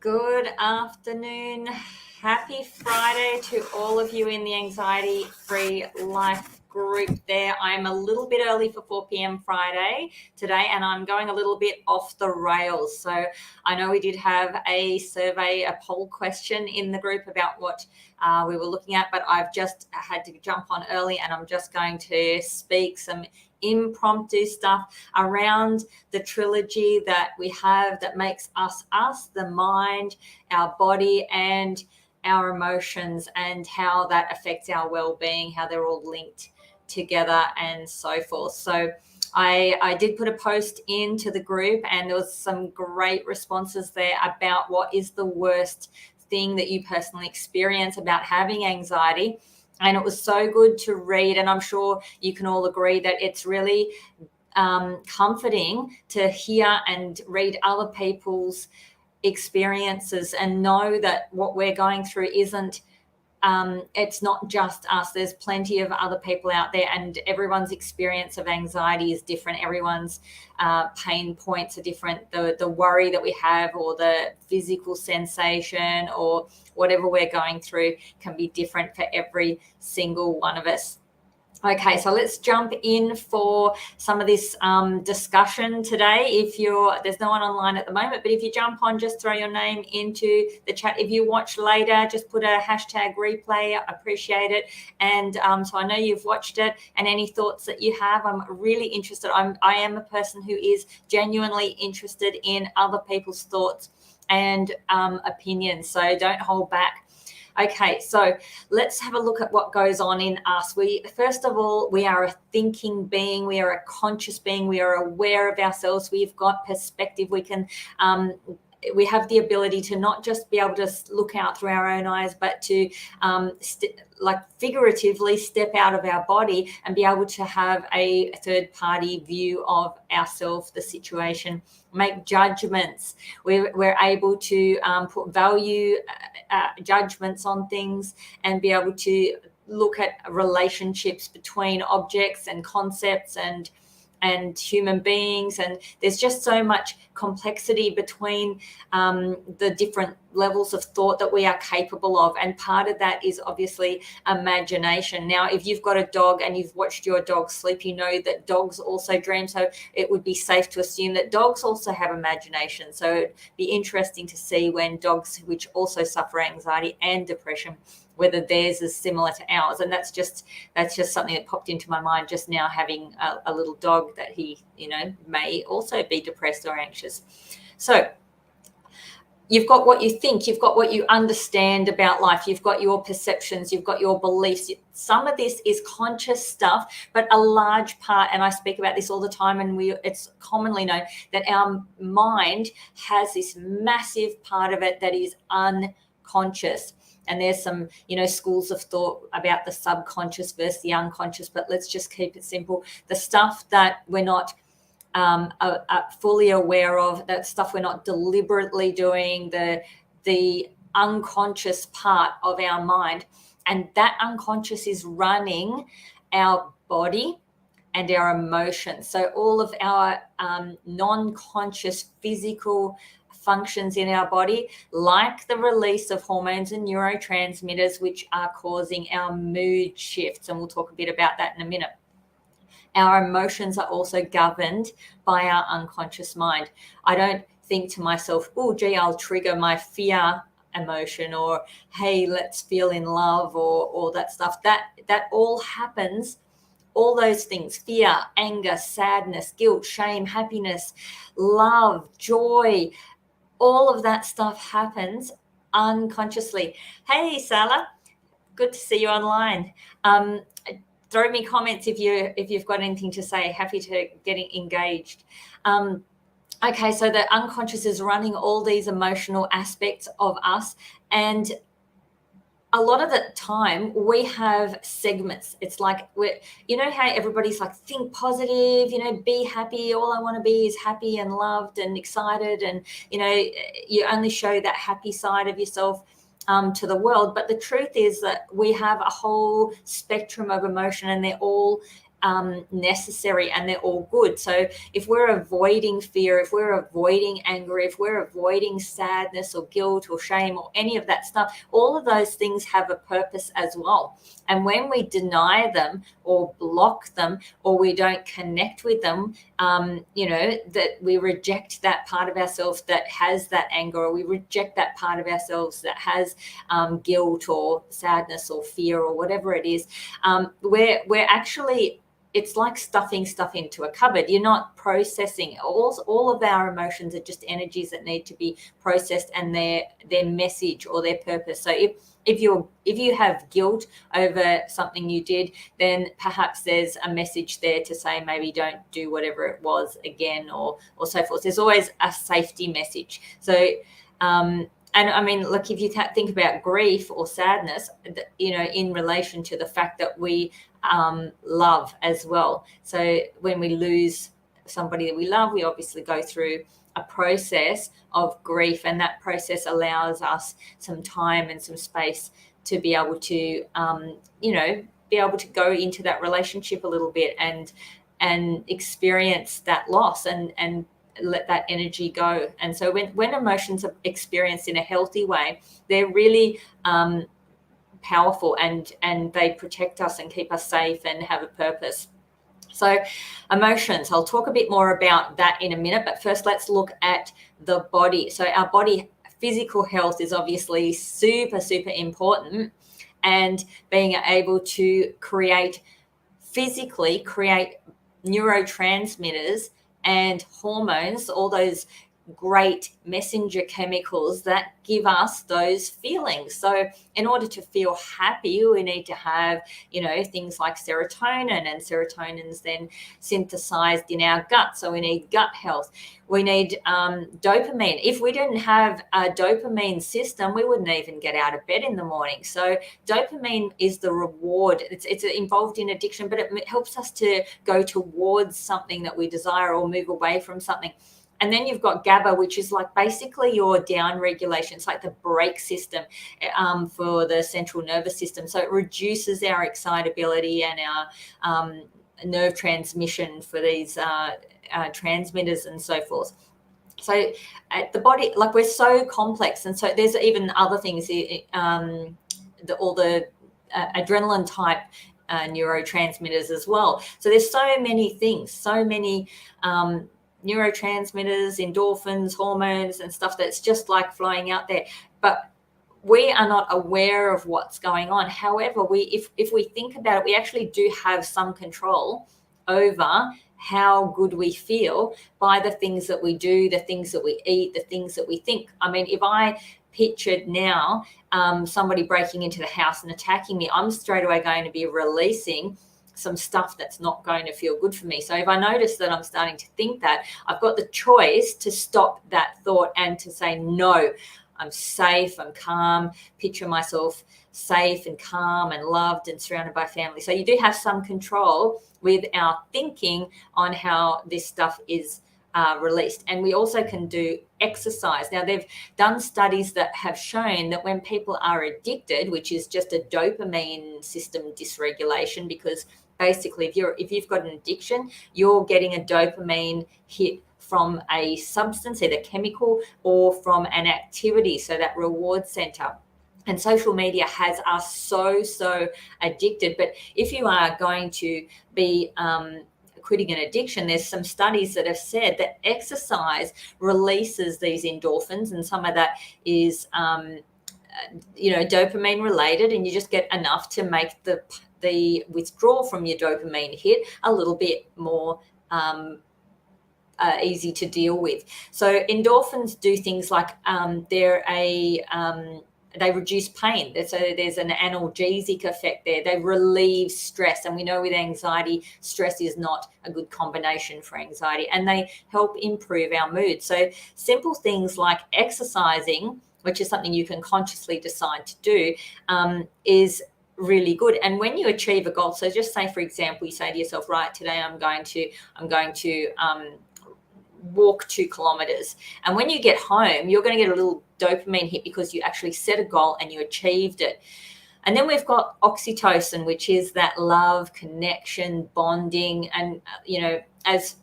Good afternoon. Happy Friday to all of you in the Anxiety Free Life group there. I'm a little bit early for 4 p.m. Friday today, and I'm going a little bit off the rails. So I know we did have a survey, a poll question in the group about what we were looking at, but I've just had to jump on early, and I'm just going to speak some impromptu stuff around the trilogy that we have that makes us, the mind, our body, and our emotions, and how that affects our well-being, how they're all linked together and so forth. So I did put a post into the group, and there was some great responses there about what is the worst thing that you personally experience about having anxiety. And it was so good to read, and I'm sure you can all agree that it's really comforting to hear and read other people's experiences and know that what we're going through isn't it's not just us. There's plenty of other people out there, and everyone's experience of anxiety is different. Everyone's pain points are different. The worry that we have, or the physical sensation, or whatever we're going through, can be different for every single one of us. Okay, so let's jump in for some of this discussion today. There's no one online at the moment, but if you jump on, just throw your name into the chat. If you watch later, just put a hashtag replay. I appreciate it. And so I know you've watched it, and any thoughts that you have, I'm really interested. I am a person who is genuinely interested in other people's thoughts and opinions, so don't hold back. Okay, so let's have a look at what goes on in us. First of all, we are a thinking being. We are a conscious being. We are aware of ourselves. We've got perspective. We have the ability to not just be able to look out through our own eyes, but to figuratively step out of our body and be able to have a third-party view of ourselves, the situation, make judgments. We're able to put value judgments on things, and be able to look at relationships between objects and concepts and human beings. And there's just so much complexity between the different levels of thought that we are capable of. And part of that is obviously imagination. Now, if you've got a dog and you've watched your dog sleep, you know that dogs also dream. So it would be safe to assume that dogs also have imagination. So it'd be interesting to see when dogs, which also suffer anxiety and depression, whether theirs is similar to ours. And that's just something that popped into my mind just now, having a little dog that he, may also be depressed or anxious. So you've got what you think, you've got what you understand about life, you've got your perceptions, you've got your beliefs. Some of this is conscious stuff, but a large part, and I speak about this all the time, and it's commonly known that our mind has this massive part of it that is unconscious. And there's some, schools of thought about the subconscious versus the unconscious, but let's just keep it simple. The stuff that we're not fully aware of, that stuff we're not deliberately doing, the unconscious part of our mind, and that unconscious is running our body and our emotions. So all of our non-conscious physical functions in our body, like the release of hormones and neurotransmitters, which are causing our mood shifts, and we'll talk a bit about that in a minute. Our emotions are also governed by our unconscious mind. I don't think to myself, oh, gee, I'll trigger my fear emotion, or hey, let's feel in love, or all that stuff. That all happens. All those things, fear, anger, sadness, guilt, shame, happiness, love, joy, all of that stuff happens unconsciously. Hey, Salah, good to see you online. Throw me comments if you've got anything to say. Happy to get engaged. Okay, so the unconscious is running all these emotional aspects of us, and a lot of the time we have segments. It's like how everybody's like, think positive, be happy. All I want to be is happy and loved and excited. And, you only show that happy side of yourself to the world. But the truth is that we have a whole spectrum of emotion, and they're all necessary and they're all good. So if we're avoiding fear, if we're avoiding anger, if we're avoiding sadness or guilt or shame or any of that stuff, all of those things have a purpose as well. And when we deny them or block them or we don't connect with them, that we reject that part of ourselves that has that anger, or we reject that part of ourselves that has guilt or sadness or fear or whatever it is, we're actually, it's like stuffing stuff into a cupboard. You're not processing. All of our emotions are just energies that need to be processed and their message or their purpose. So if you have guilt over something you did, then perhaps there's a message there to say maybe don't do whatever it was again, or so forth. There's always a safety message. So and I mean, look, if you think about grief or sadness, in relation to the fact that we love as well. So when we lose somebody that we love, we obviously go through a process of grief, and that process allows us some time and some space to be able to, be able to go into that relationship a little bit and experience that loss and let that energy go. And so when emotions are experienced in a healthy way, they're really powerful and they protect us and keep us safe and have a purpose. So emotions, I'll talk a bit more about that in a minute, but first let's look at the body. So our body physical health is obviously super, super important, and being able to physically create neurotransmitters and hormones, all those great messenger chemicals that give us those feelings. So in order to feel happy, we need to have, things like serotonin, and serotonin's then synthesized in our gut. So we need gut health. We need dopamine. If we didn't have a dopamine system, we wouldn't even get out of bed in the morning. So dopamine is the reward. It's involved in addiction, but it helps us to go towards something that we desire or move away from something. And then you've got GABA, which is like basically your down regulation. It's like the brake system for the central nervous system. So it reduces our excitability and our nerve transmission for these transmitters and so forth. So at the body, like, we're so complex. And so there's even other things, all the adrenaline type neurotransmitters as well. So there's so many things, so many neurotransmitters, endorphins, hormones and stuff that's just like flowing out there. But we are not aware of what's going on. However, if we think about it, we actually do have some control over how good we feel by the things that we do, the things that we eat, the things that we think. I mean, if I pictured now somebody breaking into the house and attacking me, I'm straight away going to be releasing some stuff that's not going to feel good for me. So if I notice that I'm starting to think that, I've got the choice to stop that thought and to say, no, I'm safe, I'm calm, picture myself safe and calm and loved and surrounded by family. So you do have some control with our thinking on how this stuff is released. And we also can do exercise. Now, they've done studies that have shown that when people are addicted, which is just a dopamine system dysregulation, because basically if you've got an addiction, you're getting a dopamine hit from a substance, either chemical or from an activity, so that reward center. And social media has us so addicted. But if you are going to be quitting an addiction, there's some studies that have said that exercise releases these endorphins, and some of that is dopamine related, and you just get enough to make the withdrawal from your dopamine hit a little bit more easy to deal with. So endorphins do things like they reduce pain. So there's an analgesic effect there. They relieve stress. And we know with anxiety, stress is not a good combination for anxiety. And they help improve our mood. So simple things like exercising, which is something you can consciously decide to do, is really good. And when you achieve a goal, so just say, for example, you say to yourself, right, today I'm going to walk 2 kilometers. And when you get home, you're going to get a little dopamine hit because you actually set a goal and you achieved it. And then we've got oxytocin, which is that love, connection, bonding. And, as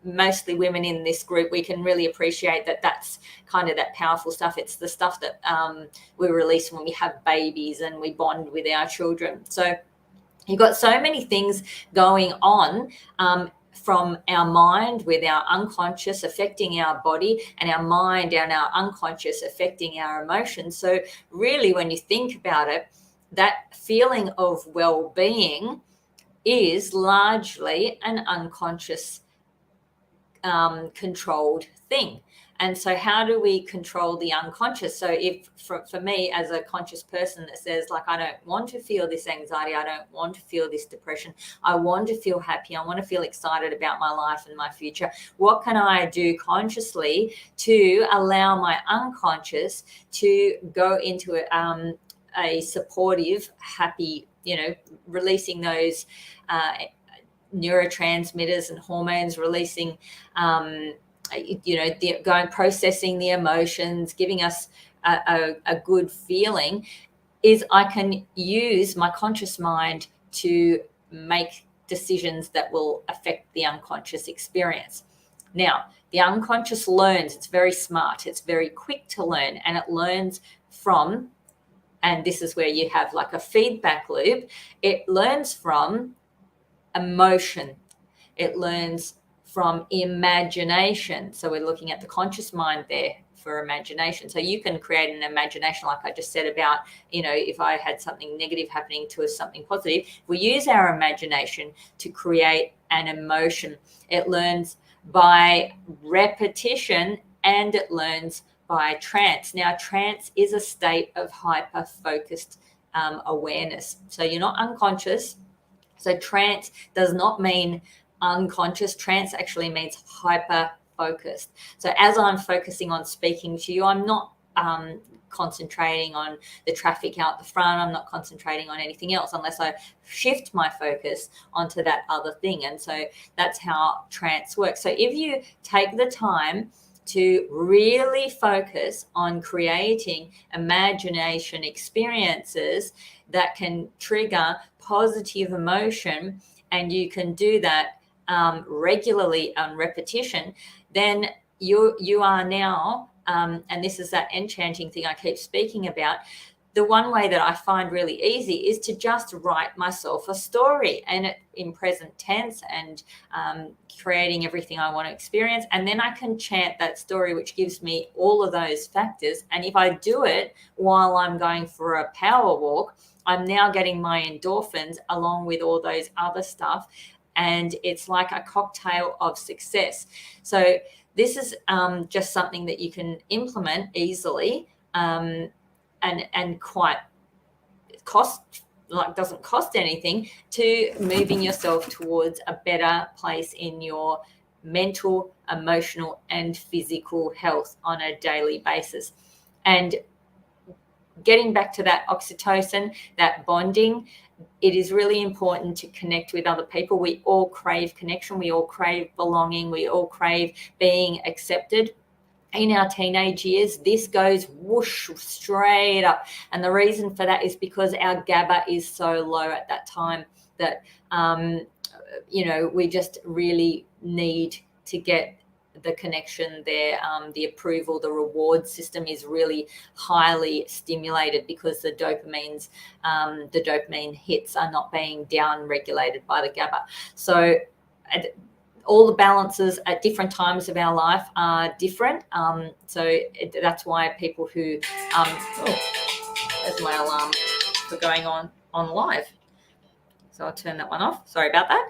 mostly women in this group, we can really appreciate that that's kind of that powerful stuff. It's the stuff that we release when we have babies and we bond with our children. So you've got so many things going on from our mind with our unconscious affecting our body, and our mind and our unconscious affecting our emotions. So really, when you think about it, that feeling of well-being is largely an unconscious controlled thing. And so how do we control the unconscious? So if for me as a conscious person that says, like, I don't want to feel this anxiety, I don't want to feel this depression, I want to feel happy, I want to feel excited about my life and my future, what can I do consciously to allow my unconscious to go into a supportive, happy, releasing those neurotransmitters and hormones, releasing processing the emotions, giving us a good feeling, is I can use my conscious mind to make decisions that will affect the unconscious experience. Now, the unconscious learns. It's very smart. It's very quick to learn, and it learns from, and this is where you have like a feedback loop, it learns from emotion. It learns from imagination. So we're looking at the conscious mind there for imagination. So you can create an imagination, like I just said about, if I had something negative happening to us, something positive, we use our imagination to create an emotion. It learns by repetition, and it learns by trance. Now, trance is a state of hyper-focused awareness. So you're not unconscious. So trance does not mean unconscious. Trance actually means hyper focused. So as I'm focusing on speaking to you, I'm not concentrating on the traffic out the front. I'm not concentrating on anything else unless I shift my focus onto that other thing. And so that's how trance works. So if you take the time to really focus on creating imagination experiences that can trigger positive emotion, and you can do that regularly on repetition, then you are now, and this is that enchanting thing I keep speaking about. The one way that I find really easy is to just write myself a story, and it in present tense, and creating everything I want to experience. And then I can chant that story, which gives me all of those factors. And if I do it while I'm going for a power walk, I'm now getting my endorphins along with all those other stuff. And it's like a cocktail of success. So this is just something that you can implement easily. And quite doesn't cost anything, to moving yourself towards a better place in your mental, emotional, and physical health on a daily basis. And getting back to that oxytocin, that bonding, it is really important to connect with other people. We all crave connection. We all crave belonging. We all crave being accepted. In our teenage years, this goes whoosh straight up. And the reason for that is because our GABA is so low at that time that, we just really need to get the connection there. The approval, the reward system is really highly stimulated because the dopamine hits are not being down regulated by the GABA. So all the balances at different times of our life are different. That's why people who, there's my alarm for going on live. So I'll turn that one off. Sorry about that.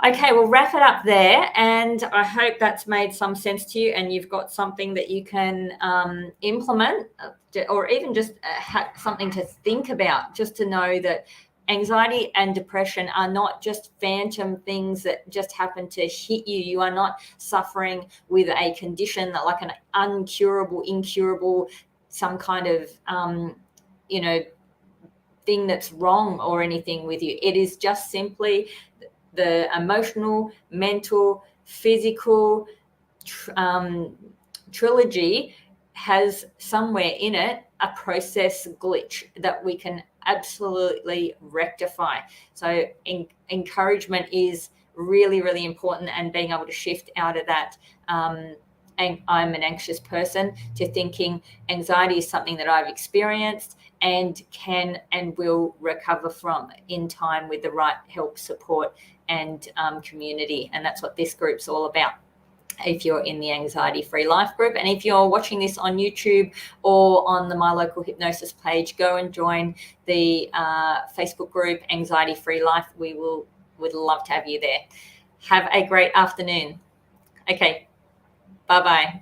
Okay, we'll wrap it up there. And I hope that's made some sense to you, and you've got something that you can implement, or even just something to think about, just to know that anxiety and depression are not just phantom things that just happen to hit you. You are not suffering with a condition that, like an incurable, some kind of, thing that's wrong or anything with you. It is just simply the emotional, mental, physical trilogy has somewhere in it a process glitch that we can absolutely rectify. So encouragement is really, really important, and being able to shift out of that and I'm an anxious person to thinking anxiety is something that I've experienced and can and will recover from in time with the right help, support, and community. And that's what this group's all about, if you're in the Anxiety Free Life group. And if you're watching this on YouTube or on the My Local Hypnosis page, go and join the Facebook group Anxiety Free Life. Would love to have you there. Have a great afternoon. Okay, bye-bye.